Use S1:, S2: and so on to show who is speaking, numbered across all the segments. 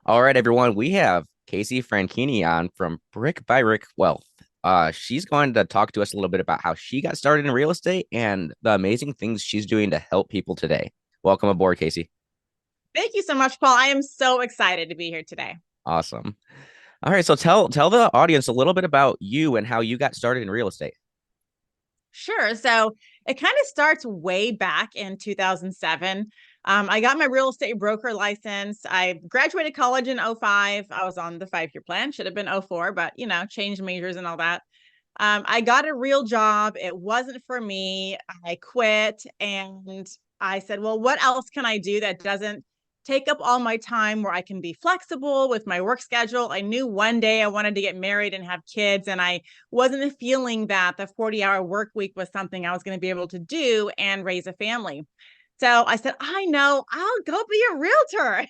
S1: All right, everyone. We have Casey Franchini on from Brickbybrickwealth. She's going to talk to us a little bit about how she got started in real estate and the amazing things she's doing to help people today. Welcome aboard, Casey.
S2: Thank you so much, Paul. I am so excited to be here today.
S1: Awesome. All right, so tell the audience a little bit about you and how you got started in real estate.
S2: Sure. So it kind of starts way back in 2007. I got my real estate broker license. I graduated college in '05. I was on the 5-year plan, should have been '04, but changed majors and all that. I got a real job. It wasn't for me. I quit and I said, well, what else can I do that doesn't take up all my time where I can be flexible with my work schedule? I knew one day I wanted to get married and have kids, and I wasn't feeling that the 40-hour work week was something I was going to be able to do and raise a family. So I said, I know, I'll go be a realtor.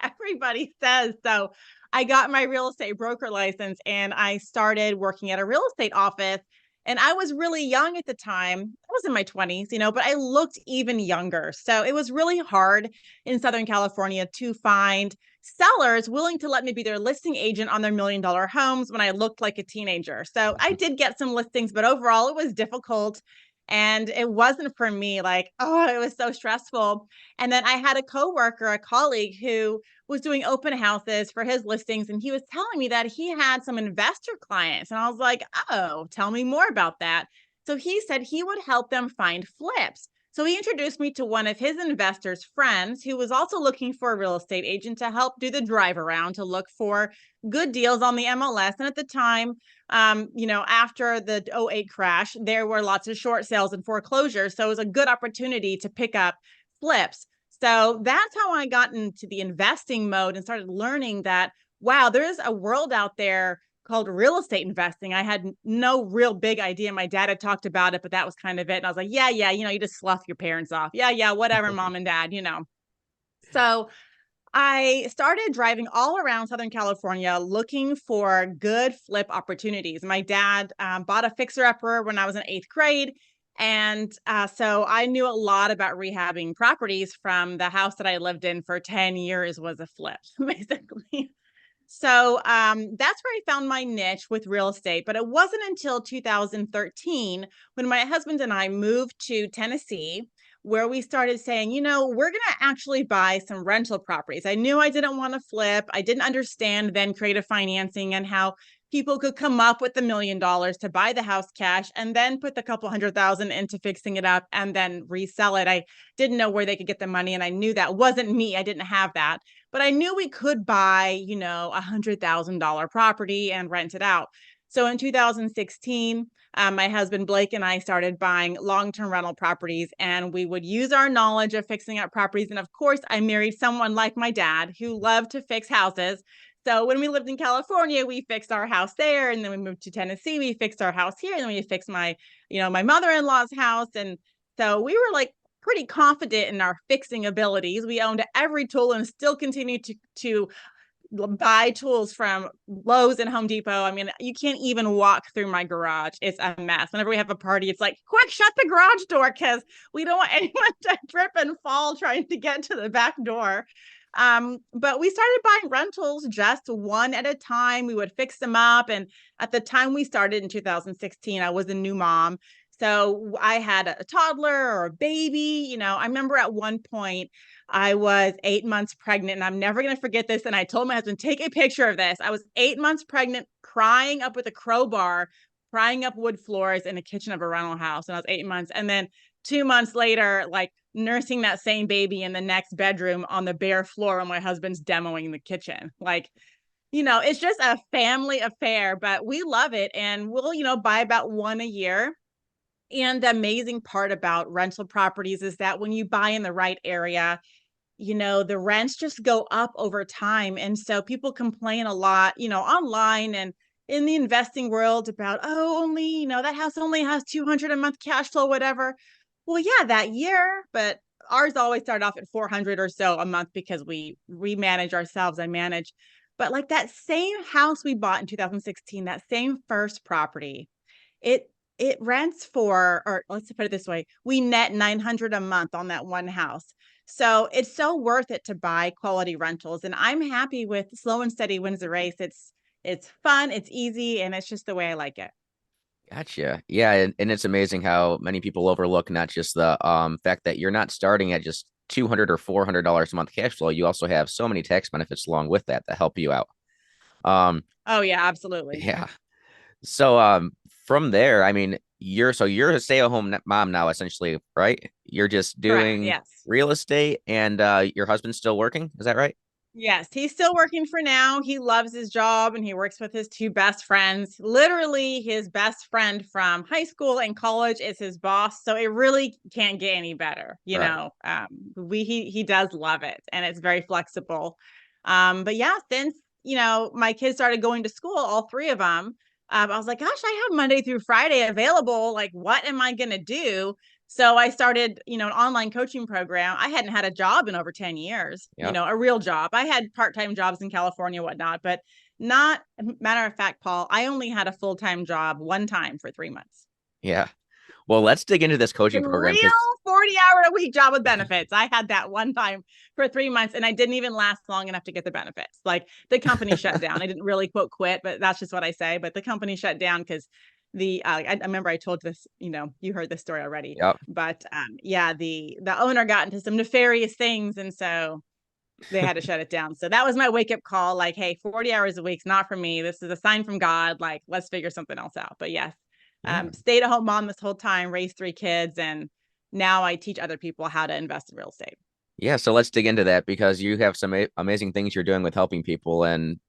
S2: Everybody says so. I got my real estate broker license and I started working at a real estate office. And I was really young at the time. I was in my 20s, but I looked even younger. So it was really hard in Southern California to find sellers willing to let me be their listing agent on their $1 million homes when I looked like a teenager. So I did get some listings, but overall it was difficult. And it wasn't for me. Like, oh, it was so stressful. And then I had a coworker, a colleague who was doing open houses for his listings. And he was telling me that he had some investor clients. And I was like, oh, tell me more about that. So he said he would help them find flips. So he introduced me to one of his investors' friends who was also looking for a real estate agent to help do the drive around to look for good deals on the MLS. And at the time, after the '08 crash, there were lots of short sales and foreclosures. So it was a good opportunity to pick up flips. So that's how I got into the investing mode and started learning that, wow, there's a world out there called real estate investing. I had no real big idea. My dad had talked about it, but that was kind of it. And I was like, yeah, you just slough your parents off. Yeah, whatever, mom and dad. So I started driving all around Southern California looking for good flip opportunities. My dad bought a fixer-upper when I was in 8th grade. And so I knew a lot about rehabbing properties. From the house that I lived in for 10 years was a flip, basically. So that's where I found my niche with real estate. But it wasn't until 2013 when my husband and I moved to Tennessee, where we started saying, we're going to actually buy some rental properties. I knew I didn't want to flip. I didn't understand then creative financing and how people could come up with $1 million to buy the house cash and then put the couple 100,000 into fixing it up and then resell it. I didn't know where they could get the money. And I knew that wasn't me. I didn't have that. But I knew we could buy, $100,000 property and rent it out. So in 2016, my husband Blake and I started buying long-term rental properties, and we would use our knowledge of fixing up properties. And of course, I married someone like my dad who loved to fix houses. So when we lived in California, we fixed our house there, and then we moved to Tennessee, we fixed our house here, and then we fixed my mother-in-law's house. And so we were like pretty confident in our fixing abilities. We owned every tool and still continue to buy tools from Lowe's and Home Depot. I mean, you can't even walk through my garage. It's a mess. Whenever we have a party, it's like, quick, shut the garage door because we don't want anyone to trip and fall trying to get to the back door. But we started buying rentals just one at a time. We would fix them up. And at the time we started in 2016, I was a new mom. So I had a toddler or a baby. I remember at one point I was 8 months pregnant, and I'm never going to forget this. And I told my husband, take a picture of this. I was 8 months pregnant, crying up with a crowbar, prying up wood floors in the kitchen of a rental house. And I was 8 months. And then 2 months later, like nursing that same baby in the next bedroom on the bare floor when my husband's demoing the kitchen. Like, it's just a family affair, but we love it. And we'll, buy about one a year. And the amazing part about rental properties is that when you buy in the right area, the rents just go up over time. And so people complain a lot, online and in the investing world about, oh, only, that house only has 200 a month cash flow, whatever. Well, yeah, that year, but ours always start off at 400 or so a month because we manage ourselves. I manage. But like that same house we bought in 2016, that same first property, it it rents for, or let's put it this way, we net 900 a month on that one house. So it's so worth it to buy quality rentals. And I'm happy with slow and steady wins the race. It's fun, it's easy, and it's just the way I like it.
S1: Gotcha. Yeah, and it's amazing how many people overlook not just the fact that you're not starting at just $200 or $400 a month cash flow. You also have so many tax benefits along with that that help you out. Um,
S2: Oh yeah, absolutely.
S1: yeah. So from there, I mean, you're a stay-at-home mom now, essentially, right? You're just
S2: Correct.
S1: doing
S2: Yes.
S1: real estate and your husband's still working. Is that right?
S2: Yes, he's still working for now. He loves his job and he works with his two best friends. Literally, his best friend from high school and college is his boss. So it really can't get any better.
S1: Right.
S2: He does love it and it's very flexible. But yeah, since my kids started going to school, all three of them, I was like, gosh, I have Monday through Friday available. Like, what am I gonna do? So I started, an online coaching program. I hadn't had a job in over 10 years,
S1: Yeah.
S2: a real job. I had part-time jobs in California, whatnot, but not, matter of fact, Paul, I only had a full-time job one time for 3 months.
S1: Yeah. Well, let's dig into this
S2: The
S1: coaching program
S2: real
S1: because
S2: 40-hour-a-week job with benefits. I had that one time for 3 months and I didn't even last long enough to get the benefits. Like the company shut down. I didn't really quote quit, but that's just what I say. But the company shut down because I remember I told this, you heard this story already,
S1: yep.
S2: but yeah, the owner got into some nefarious things. And so they had to shut it down. So that was my wake up call. Like, hey, 40 hours a week's not for me. This is a sign from God. Like, let's figure something else out. But yes,
S1: Yeah.
S2: stayed at home mom this whole time, raised three kids. And now I teach other people how to invest in real estate.
S1: Yeah, so let's dig into that because you have some amazing things you're doing with helping people and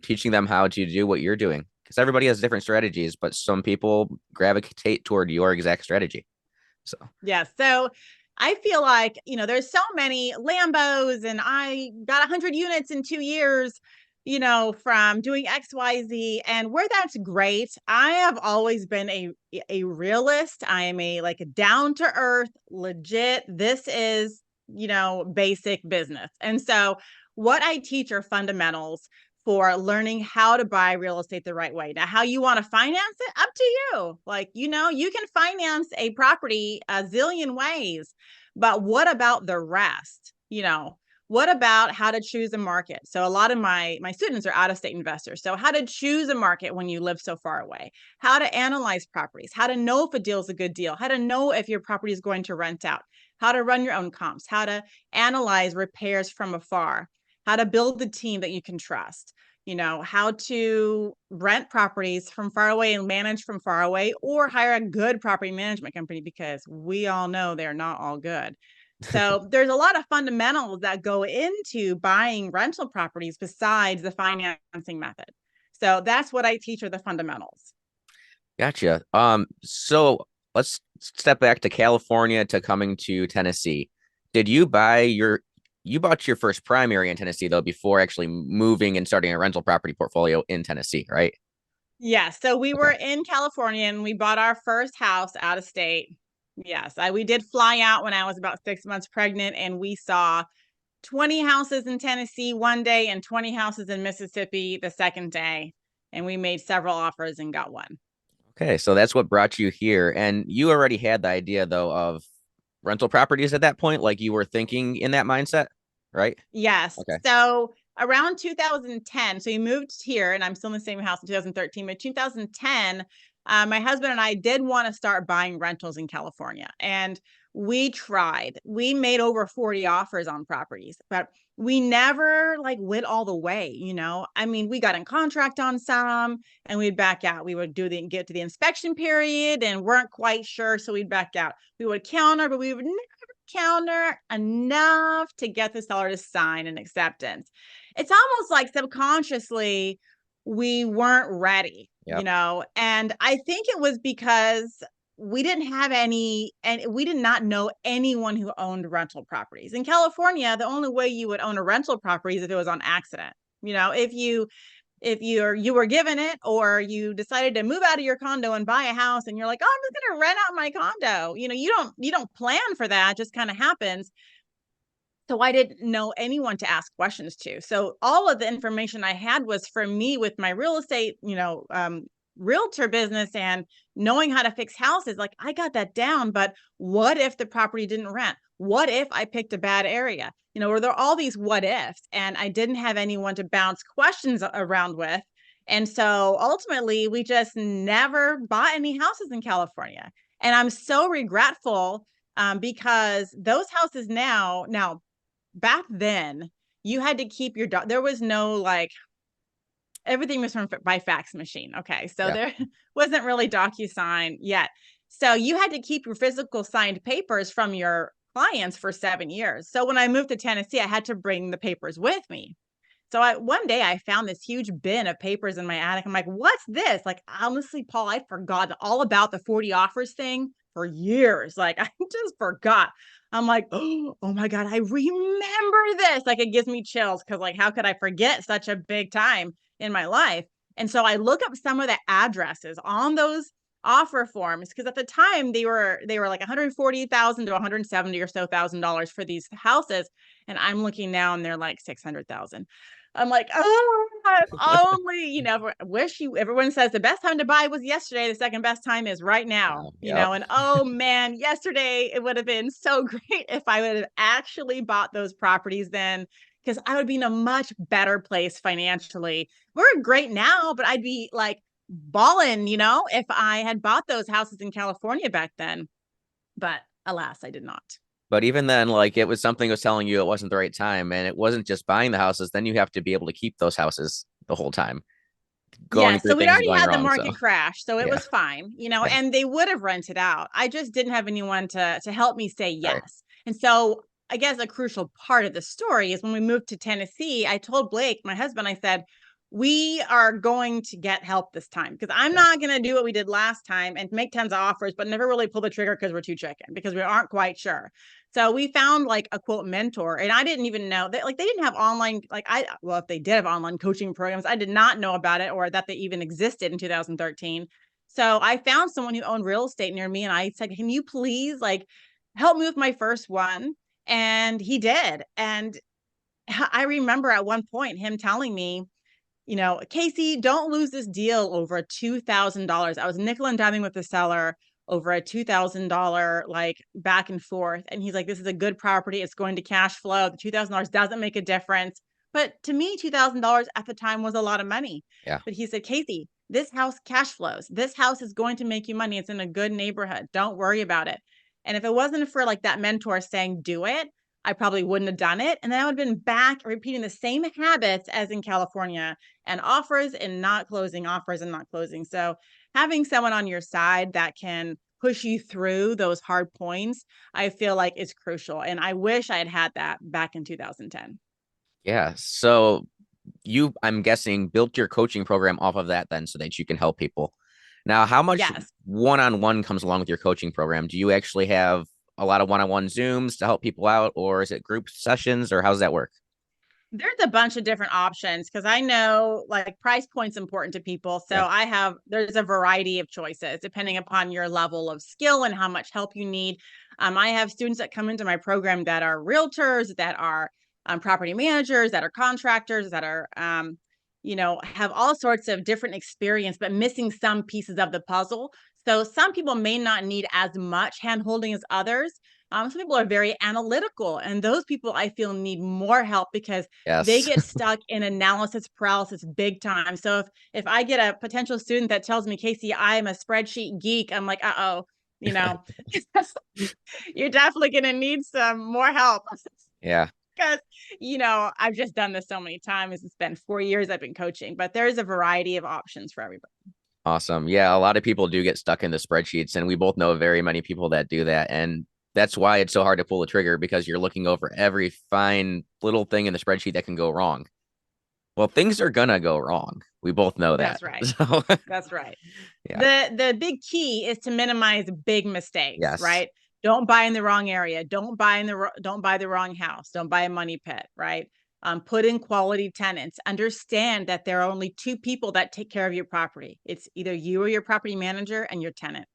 S1: teaching them how to do what you're doing. Because everybody has different strategies, but some people gravitate toward your exact strategy. So,
S2: Yes. So I feel like, there's so many Lambos and I got 100 units in 2 years, from doing XYZ. And where that's great, I have always been a realist. I am a down to earth, legit. This is, basic business. And so what I teach are fundamentals for learning how to buy real estate the right way. Now, how you want to finance it, up to you. Like, you can finance a property a zillion ways, but what about the rest? What about how to choose a market? So a lot of my students are out of state investors. So how to choose a market when you live so far away, how to analyze properties, how to know if a deal is a good deal, how to know if your property is going to rent out, how to run your own comps, how to analyze repairs from afar, how to build the team that you can trust, how to rent properties from far away and manage from far away, or hire a good property management company because we all know they're not all good. So there's a lot of fundamentals that go into buying rental properties besides the financing method. So that's what I teach are the fundamentals.
S1: gotcha. So let's step back to California to coming to Tennessee. Did you bought your first primary in Tennessee though before actually moving and starting a rental property portfolio in Tennessee, right?
S2: Yes. So we were
S1: Okay.
S2: in California and we bought our first house out of state. Yes. We did fly out when I was about 6 months pregnant and we saw 20 houses in Tennessee one day and 20 houses in Mississippi the second day. And we made several offers and got one.
S1: Okay, so that's what brought you here. And you already had the idea though of rental properties at that point, like you were thinking in that mindset, right?
S2: Yes.
S1: Okay.
S2: So around 2010, so we moved here and I'm still in the same house in 2013, but 2010, my husband and I did want to start buying rentals in California. And we tried. We made over 40 offers on properties, but we never went all the way. I mean, we got in contract on some and we'd back out. We would get to the inspection period and weren't quite sure. So we'd back out. We would counter, but we would counter enough to get the seller to sign an acceptance. It's almost like subconsciously we weren't ready,
S1: Yep.
S2: and I think it was because we didn't have any, and we did not know anyone who owned rental properties. In California, the only way you would own a rental property is if it was on accident. If you were given it or you decided to move out of your condo and buy a house and you're like, oh, I'm just going to rent out my condo. You don't plan for that. It just kind of happens. So I didn't know anyone to ask questions to. So all of the information I had was for me with my real estate, realtor business and knowing how to fix houses. Like I got that down, but what if the property didn't rent? what if I picked a bad area? Were there all these what ifs, and I didn't have anyone to bounce questions around with. And so ultimately, we just never bought any houses in California. And I'm so regretful, because those houses now, back then, you had to keep your, there was no like, everything was from by fax machine. Okay. So
S1: Yeah.
S2: there wasn't really DocuSign yet. So you had to keep your physical signed papers from your clients for 7 years. So when I moved to Tennessee, I had to bring the papers with me. So one day I found this huge bin of papers in my attic. I'm like, what's this? Like, honestly, Paul, I forgot all about the 40 offers thing for years. Like, I just forgot. I'm like, oh my God, I remember this. Like, it gives me chills because, like, how could I forget such a big time in my life? And so I look up some of the addresses on those offer forms, because at the time they were like 140,000 to 170 or so $1,000 for these houses, and I'm looking now and they're like 600,000. I'm like, oh, only, wish you, everyone says the best time to buy was yesterday. The second best time is right now,
S1: Yep.
S2: and oh man, yesterday, it would have been so great if I would have actually bought those properties then, because I would be in a much better place financially. We're great now, but I'd be like balling, if I had bought those houses in California back then. But alas, I did not.
S1: But even then, like it was something that was telling you it wasn't the right time. And it wasn't just buying the houses. Then you have to be able to keep those houses the whole time,
S2: Yeah,
S1: going through
S2: so we'd
S1: things
S2: already
S1: going
S2: had the
S1: wrong. So
S2: market crash, so it
S1: yeah.
S2: was fine,
S1: Yeah.
S2: and they would have rented out. I just didn't have anyone to help me say
S1: Right.
S2: yes. And so I guess a crucial part of the story is when we moved to Tennessee, I told Blake, my husband, I said, we are going to get help this time, because I'm
S1: Yeah.
S2: not going to do what we did last time and make tons of offers, but never really pull the trigger because we're too chicken, because we aren't quite sure. So we found like a quote mentor, and I didn't even know that, like, they didn't have online, well, if they did have online coaching programs, I did not know about it or that they even existed in 2013. So I found someone who owned real estate near me, and I said, can you please like help me with my first one? And he did. And I remember at one point him telling me, Casey, don't lose this deal over $2,000. I was nickel and diming with the seller over a $2,000 like back and forth. And he's like, this is a good property. It's going to cash flow. The $2,000 doesn't make a difference. But to me, $2,000 at the time was a lot of money.
S1: Yeah.
S2: But he said, Casey, this house cash flows. This house is going to make you money. It's in a good neighborhood. Don't worry about it. And if it wasn't for like that mentor saying, do it, I probably wouldn't have done it. And then I would have been back repeating the same habits as in California, and offers and not closing, offers and not closing. So having someone on your side that can push you through those hard points, I feel like is crucial. And I wish I had had that back in 2010.
S1: Yeah. So you, I'm guessing, built your coaching program off of that then so that you can help people. Now, how much
S2: Yes.
S1: one-on-one comes along with your coaching program? Do you actually have a lot of one-on-one Zooms to help people out, or is it group sessions, or how does that work?
S2: There's a bunch of different options, because I know like price point's important to people.
S1: Yeah.
S2: So there's a variety of choices depending upon your level of skill and how much help you need. I have students that come into my program that are realtors, that are property managers, that are contractors, that are, have all sorts of different experience, but missing some pieces of the puzzle. So some people may not need as much hand holding as others. Some people are very analytical, and those people I feel need more help, because they
S1: Yes.
S2: get stuck in analysis paralysis big time. So if I get a potential student that tells me, Casey, I'm a spreadsheet geek, I'm like, uh-oh, you know, you're definitely going to need some more help.
S1: Yeah.
S2: Because, I've just done this so many times. It's been 4 years I've been coaching, but there's a variety of options for everybody.
S1: Awesome. Yeah, a lot of people do get stuck in the spreadsheets, and we both know very many people that do that. And that's why it's so hard to pull the trigger, because you're looking over every fine little thing in the spreadsheet that can go wrong. Well, things are gonna go wrong. We both know that.
S2: That's right.
S1: So
S2: That's right.
S1: yeah.
S2: The big key is to minimize big mistakes,
S1: Yes.
S2: right? Don't buy in the wrong area. Don't buy the wrong house. Don't buy a money pit, right? Put in quality tenants. Understand that there are only two people that take care of your property. It's either you or your property manager and your tenants.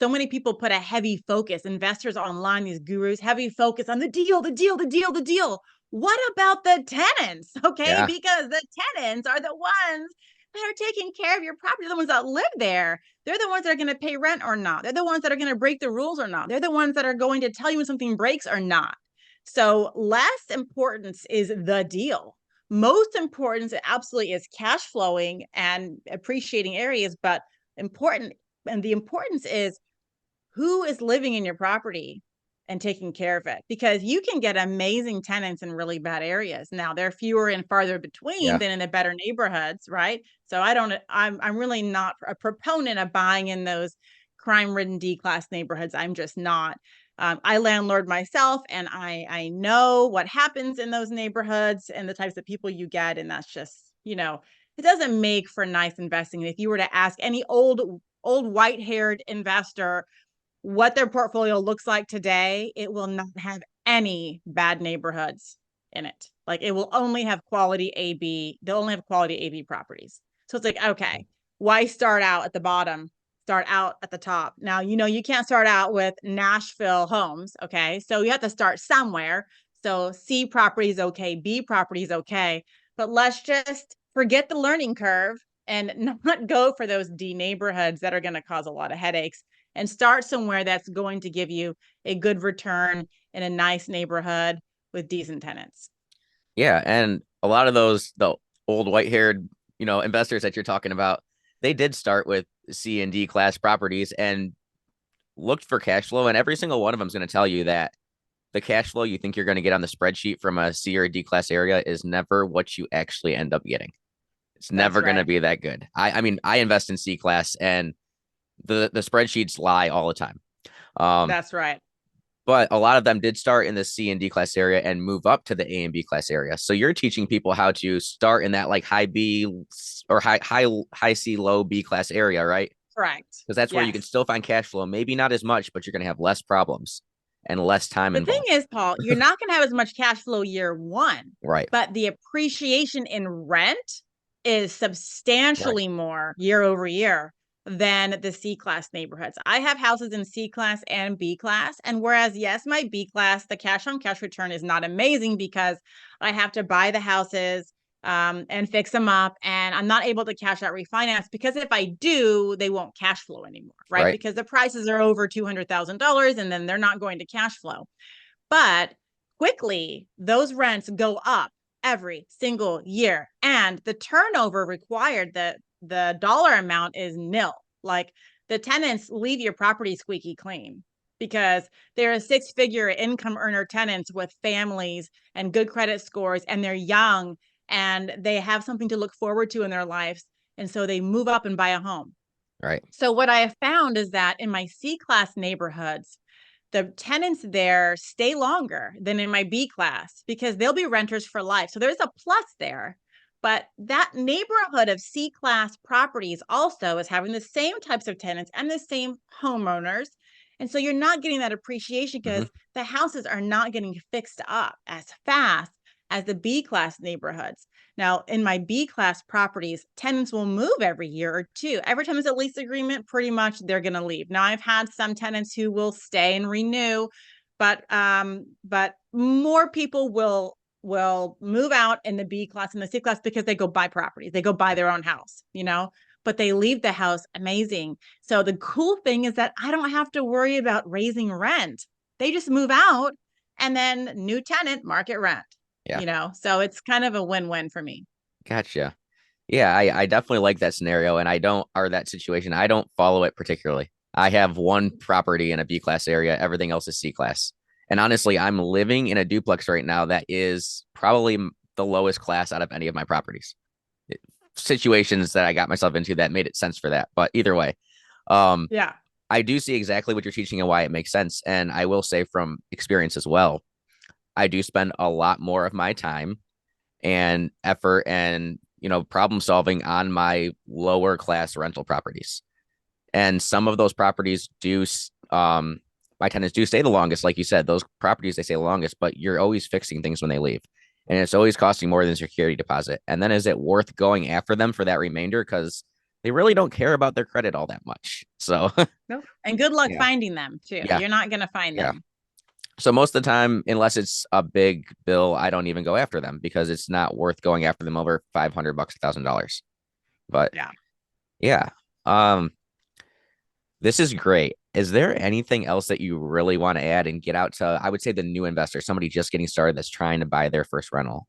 S2: So many people put a heavy focus, investors online, these gurus, heavy focus on the deal, the deal, the deal, the deal. What about the tenants? Okay,
S1: Yeah.
S2: because the tenants are the ones that are taking care of your property, the ones that live there. They're the ones that are going to pay rent or not. They're the ones that are going to break the rules or not. They're the ones that are going to tell you when something breaks or not. So less importance is the deal. Most importance absolutely is cash flowing and appreciating areas, but important, and the importance is who is living in your property and taking care of it, because you can get amazing tenants in really bad areas. Now they're fewer and farther between
S1: Yeah.
S2: than in the better neighborhoods, right? So I'm really not a proponent of buying in those crime-ridden D-class neighborhoods. I'm just not. I landlord myself, and I know what happens in those neighborhoods and the types of people you get, and that's just, it doesn't make for nice investing. If you were to ask any old white-haired investor what their portfolio looks like today, it will not have any bad neighborhoods in it. Like, it will only have quality AB. They'll only have quality AB properties. So it's like, okay, why start out at the bottom? Start out at the top. Now, you can't start out with Nashville homes. Okay. So you have to start somewhere. So C property is okay. B property is okay. But let's just forget the learning curve and not go for those D neighborhoods that are going to cause a lot of headaches, and start somewhere that's going to give you a good return in a nice neighborhood with decent tenants.
S1: Yeah. And a lot of the old white haired, investors that you're talking about, they did start with C and D class properties and looked for cash flow. And every single one of them is going to tell you that the cash flow you think you're going to get on the spreadsheet from a C or a D class area is never what you actually end up getting. It's
S2: That's
S1: never going to
S2: right.
S1: be that good. I mean, I invest in C class and the spreadsheets lie all the time. Um,
S2: That's right.
S1: but a lot of them did start in the C and D class area and move up to the A and B class area. So you're teaching people how to start in that like high B or high C, low B class area, right?
S2: Correct.
S1: Because that's where you can
S2: Yes.
S1: still find cash flow. Maybe not as much, but you're going to have less problems and less time
S2: The thing
S1: involved.
S2: is, Paul, you're not going to have as much cash flow year one,
S1: Right.
S2: but the appreciation in rent is
S1: Right.
S2: substantially more year over year than the C class neighborhoods. I have houses in C class and B class. And whereas, yes, my B class, the cash on cash return is not amazing because I have to buy the houses and fix them up. And I'm not able to cash out refinance, because if I do, they won't cash flow anymore, right?
S1: Right.
S2: Because the prices are over $200,000 and then they're not going to cash flow. But quickly, those rents go up every single year. And the turnover required, the dollar amount is nil. Like, the tenants leave your property squeaky clean because they're a six-figure income earner tenants with families and good credit scores, and they're young and they have something to look forward to in their lives. And so they move up and buy a home.
S1: Right.
S2: So what I have found is that in my C class neighborhoods, the tenants there stay longer than in my B class because they'll be renters for life. So there's a plus there. But that neighborhood of C class properties also is having the same types of tenants and the same homeowners. And so you're not getting that appreciation
S1: Mm-hmm.
S2: because the houses are not getting fixed up as fast as the B class neighborhoods. Now, in my B class properties, tenants will move every year or two. Every time there's a lease agreement, pretty much they're going to leave. Now, I've had some tenants who will stay and renew, but more people will move out in the B class and the C class because they go buy properties. They go buy their own house, but they leave the house amazing. So the cool thing is that I don't have to worry about raising rent. They just move out and then new tenant, market rent,
S1: Yeah.
S2: So it's kind of a win-win for me.
S1: Gotcha. Yeah, I definitely like that scenario, and I don't, or that situation. I don't follow it particularly. I have one property in a B class area. Everything else is C class. And honestly, I'm living in a duplex right now that is probably the lowest class out of any of my properties. Situations that I got myself into that made it sense for that. But either way, um,
S2: Yeah.
S1: I do see exactly what you're teaching and why it makes sense. And I will say from experience as well, I do spend a lot more of my time and effort and problem solving on my lower class rental properties. And some of those properties do my tenants do stay the longest. Like you said, those properties, they stay the longest, but you're always fixing things when they leave, and it's always costing more than security deposit. And then is it worth going after them for that remainder, because they really don't care about their credit all that much? So
S2: Nope. And good luck
S1: yeah.
S2: finding them too.
S1: Yeah.
S2: You're not going to find
S1: Yeah.
S2: them.
S1: So most of the time, unless it's a big bill, I don't even go after them because it's not worth going after them over $500, $1,000. But
S2: Yeah.
S1: yeah, um, this is great. Is there anything else that you really want to add and get out to, I would say, the new investor, somebody just getting started that's trying to buy their first rental?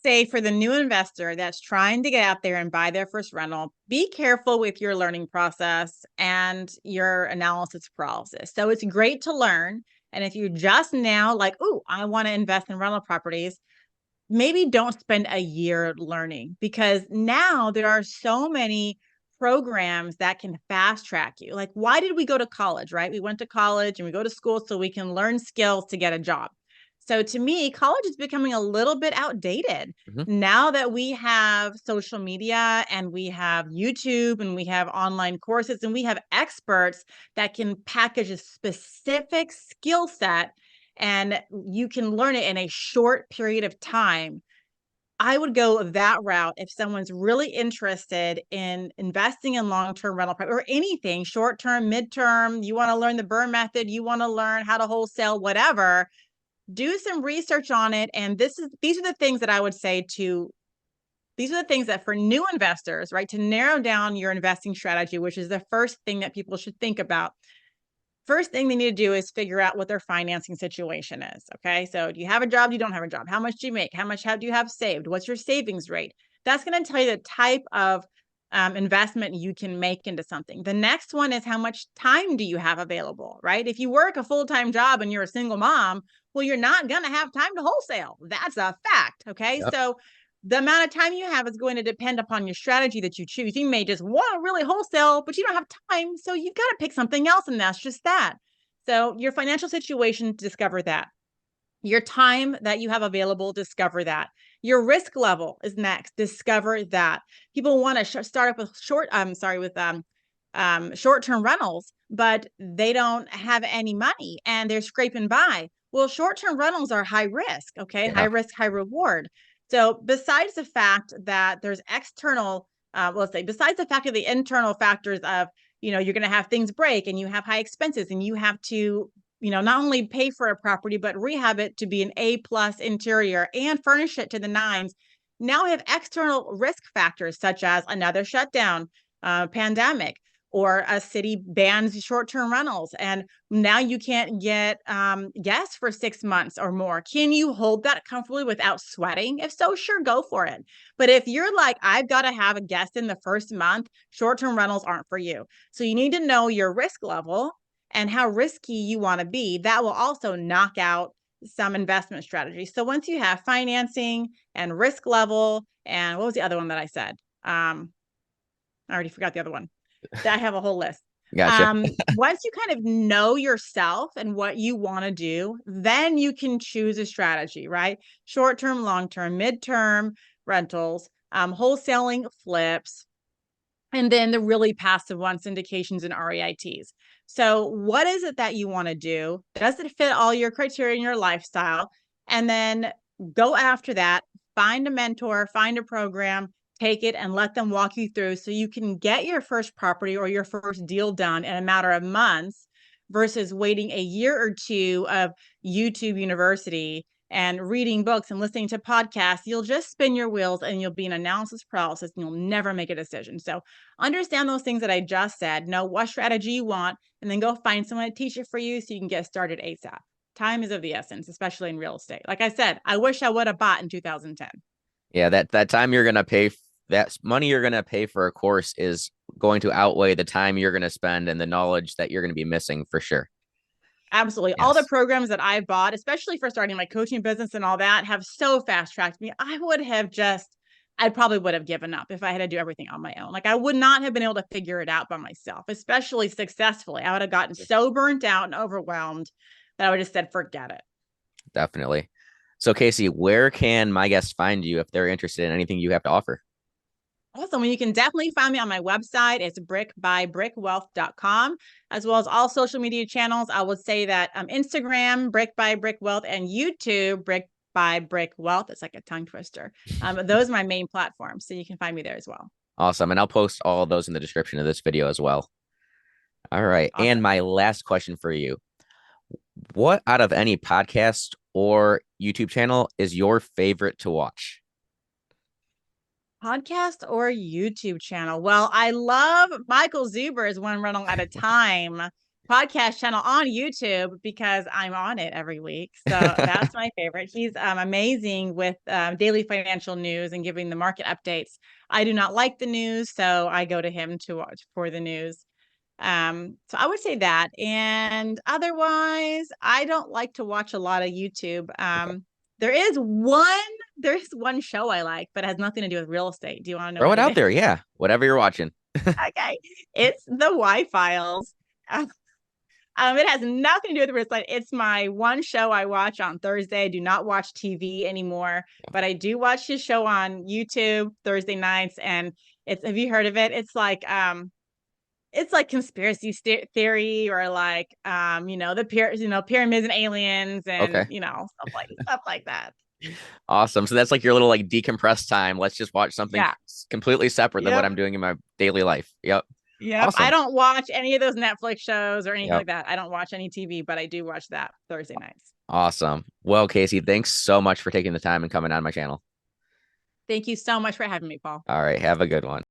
S2: Say for the new investor that's trying to get out there and buy their first rental, be careful with your learning process and your analysis paralysis. So it's great to learn. And if you're just now like, oh, I want to invest in rental properties, maybe don't spend a year learning, because now there are so many programs that can fast track you. Like, why did we go to college, right? We went to college and we go to school so we can learn skills to get a job. So to me, college is becoming a little bit outdated
S1: Mhm.
S2: now that we have social media and we have YouTube and we have online courses and we have experts that can package a specific skill set and you can learn it in a short period of time. I would go that route if someone's really interested in investing in long-term rental or anything, short-term, mid-term, you want to learn the burn method, you want to learn how to wholesale, whatever, do some research on it. And these are the things that I would say to these are the things that for new investors, right, to narrow down your investing strategy, which is the first thing that people should think about. First thing they need to do is figure out what their financing situation is. Okay. So do you have a job? Do you don't have a job? How much do you make? How much do you have saved? What's your savings rate? That's going to tell you the type of investment you can make into something. The next one is how much time do you have available, right? If you work a full-time job and you're a single mom, well, you're not going to have time to wholesale. That's a fact. Okay.
S1: Yep.
S2: So the amount of time you have is going to depend upon your strategy that you choose. You may just want to really wholesale, but you don't have time. So you've got to pick something else. And that's just that. So your financial situation, discover that. Your time that you have available, discover that. Your risk level is next, discover that. People want to start up with short-term rentals, but they don't have any money and they're scraping by. Well, short-term rentals are high risk, okay? High
S1: Yeah.
S2: risk, high reward. So besides the fact that there's external, let's say, besides the fact of the internal factors of, you're going to have things break and you have high expenses and you have to, not only pay for a property, but rehab it to be an A+ interior and furnish it to the nines. Now we have external risk factors such as another shutdown, pandemic, or a city bans short-term rentals, and now you can't get guests for 6 months or more. Can you hold that comfortably without sweating? If so, sure, go for it. But if you're like, I've got to have a guest in the first month, short-term rentals aren't for you. So you need to know your risk level and how risky you want to be. That will also knock out some investment strategies. So once you have financing and risk level, and what was the other one that I said? I already forgot the other one. I have a whole list.
S1: Gotcha.
S2: Once you kind of know yourself and what you want to do, then you can choose a strategy, right? Short term, long term, mid-term rentals, wholesaling, flips, and then the really passive ones, syndications and REITs. So, what is it that you want to do? Does it fit all your criteria in your lifestyle? And then go after that, find a mentor, find a program, take it and let them walk you through so you can get your first property or your first deal done in a matter of months versus waiting a year or two of YouTube University and reading books and listening to podcasts. You'll just spin your wheels and you'll be in analysis paralysis and you'll never make a decision. So understand those things that I just said, know what strategy you want, and then go find someone to teach it for you so you can get started ASAP. Time is of the essence, especially in real estate. Like I said, I wish I would have bought in 2010.
S1: Yeah, that time you're gonna pay, that money you're gonna pay for a course is going to outweigh the time you're gonna spend and the knowledge that you're gonna be missing for sure.
S2: Absolutely. All the
S1: Yes,
S2: programs that I bought, especially for starting my coaching business and all that, have so fast tracked me. I probably would have given up if I had to do everything on my own. Like I would not have been able to figure it out by myself, especially successfully. I would have gotten so burnt out and overwhelmed that I would have said, forget it.
S1: definitely. So, Casey, where can my guests find you if they're interested in anything you have to offer?
S2: Awesome. Well, you can definitely find me on my website. It's brickbybrickwealth.com, as well as all social media channels. I would say that Instagram, Brick by Brick Wealth, and YouTube, Brick by Brick Wealth. It's like a tongue twister. Those are my main platforms. So you can find me there as well.
S1: Awesome. And I'll post all of those in the description of this video as well. All right. And
S2: Awesome.
S1: my last question for you. What out of any podcast or YouTube channel is your favorite to watch?
S2: Podcast or YouTube channel? Well, I love Michael Zuber's One Rental at a Time podcast channel on YouTube because I'm on it every week. So that's my favorite. He's amazing with daily financial news and giving the market updates. I do not like the news, so I go to him to watch for the news. So I would say that. And otherwise, I don't like to watch a lot of YouTube.
S1: Okay.
S2: There is one show I like, but it has nothing to do with real estate. Do you want to know
S1: Throw
S2: what
S1: it
S2: it
S1: out
S2: is?
S1: there. Yeah. Whatever you're watching.
S2: Okay. It's the Y Files. It has nothing to do with real estate. It's my one show I watch on Thursday. I do not watch TV anymore, but I do watch his show on YouTube Thursday nights. And have you heard of it? It's like conspiracy theory or like the pyramids and aliens and
S1: Okay.
S2: stuff like that.
S1: Awesome. So that's like your little like decompressed time. Let's just watch something
S2: Yeah.
S1: completely separate than what
S2: Yep.
S1: I'm doing in my daily life. Yep.
S2: Yep. I
S1: Awesome.
S2: don't watch any of those Netflix shows or anything
S1: Yep.
S2: like that. I don't watch any TV, but I do watch that Thursday nights.
S1: Awesome. Well, Casey, thanks so much for taking the time and coming on my channel.
S2: Thank you so much for having me, Paul.
S1: All right. Have a good one.